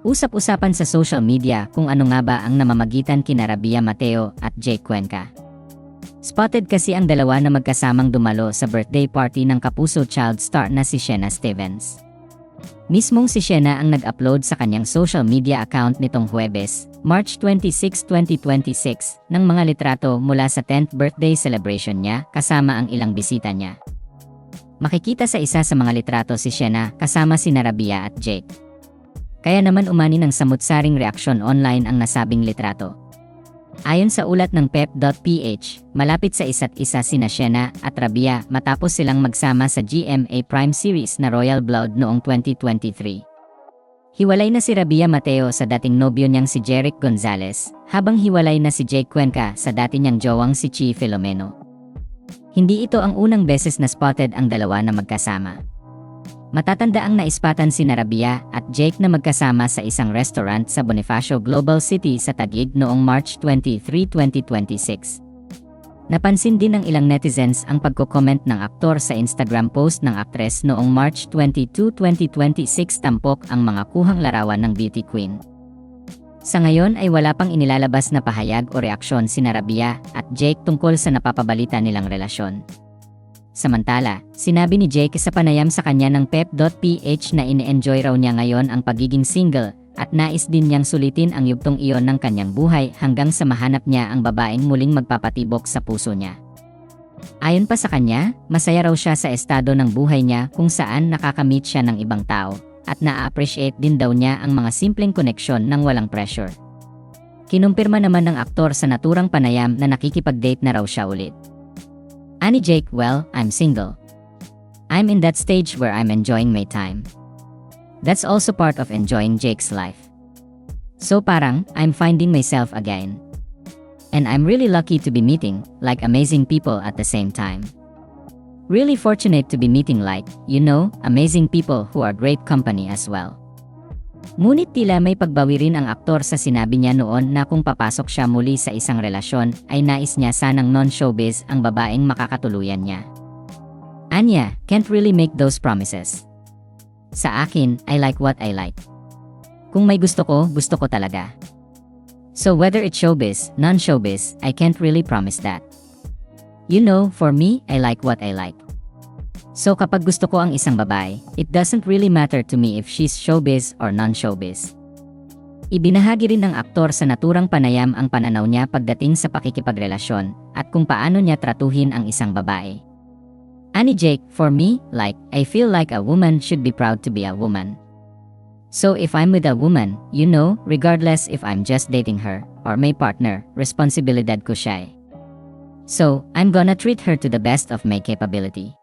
Usap-usapan sa social media kung ano nga ba ang namamagitan kina Rabia Mateo at Jake Cuenca. Spotted kasi ang dalawa na magkasamang dumalo sa birthday party ng kapuso child star na si Sheena Stevens. Mismong si Sheena ang nag-upload sa kanyang social media account nitong Huwebes, March 26, 2026, ng mga litrato mula sa 10th birthday celebration niya kasama ang ilang bisita niya. Makikita sa isa sa mga litrato si Sheena kasama sina Rabia at Jake. Kaya naman umani ng samut-saring reaksyon online ang nasabing litrato. Ayon sa ulat ng pep.ph, malapit sa isa't isa sina Sheena at Rabia matapos silang magsama sa GMA Prime series na Royal Blood noong 2023. Hiwalay na si Rabia Mateo sa dating nobyo niyang si Jeric Gonzalez, habang hiwalay na si Jake Cuenca sa dati niyang jowang si Chi Filomeno. Hindi ito ang unang beses na spotted ang dalawa na magkasama. Matatanda ang naispatan sina Rabia at Jake na magkasama sa isang restaurant sa Bonifacio Global City sa Taguig noong March 23, 2026. Napansin din ng ilang netizens ang pagko-comment ng aktor sa Instagram post ng aktres noong March 22, 2026 tampok ang mga kuhang larawan ng beauty queen. Sa ngayon ay wala pang inilalabas na pahayag o reaksyon sina Rabia at Jake tungkol sa napapabalita nilang relasyon. Samantala, sinabi ni Jake sa panayam sa kanya ng pep.ph na ine-enjoy raw niya ngayon ang pagiging single at nais din niyang sulitin ang yugtong iyon ng kanyang buhay hanggang sa mahanap niya ang babaeng muling magpapatibok sa puso niya. Ayon pa sa kanya, masaya raw siya sa estado ng buhay niya kung saan nakakamit siya ng ibang tao at na-appreciate din daw niya ang mga simpleng koneksyon ng walang pressure. Kinumpirma naman ng aktor sa naturang panayam na nakikipag-date na raw siya ulit. Ani Jake, well, I'm single. I'm in that stage where I'm enjoying my time. That's also part of enjoying Jake's life. So parang, I'm finding myself again. And I'm really lucky to be meeting, like amazing people at the same time. Really fortunate to be meeting like, amazing people who are great company as well. Ngunit tila may pagbawi rin ang aktor sa sinabi niya noon na kung papasok siya muli sa isang relasyon ay nais niya sanang non-showbiz ang babaeng makakatuluyan niya. Anya, can't really make those promises. Sa akin, I like what I like. Kung may gusto ko talaga. So whether it's showbiz, non-showbiz, I can't really promise that. For me, I like what I like. So kapag gusto ko ang isang babae, it doesn't really matter to me if she's showbiz or non-showbiz. Ibinahagi rin ng aktor sa naturang panayam ang pananaw niya pagdating sa pakikipagrelasyon at kung paano niya tratuhin ang isang babae. Ani Jake, for me, I feel like a woman should be proud to be a woman. So if I'm with a woman, regardless if I'm just dating her or may partner, responsibilidad ko siya. So, I'm gonna treat her to the best of my capability.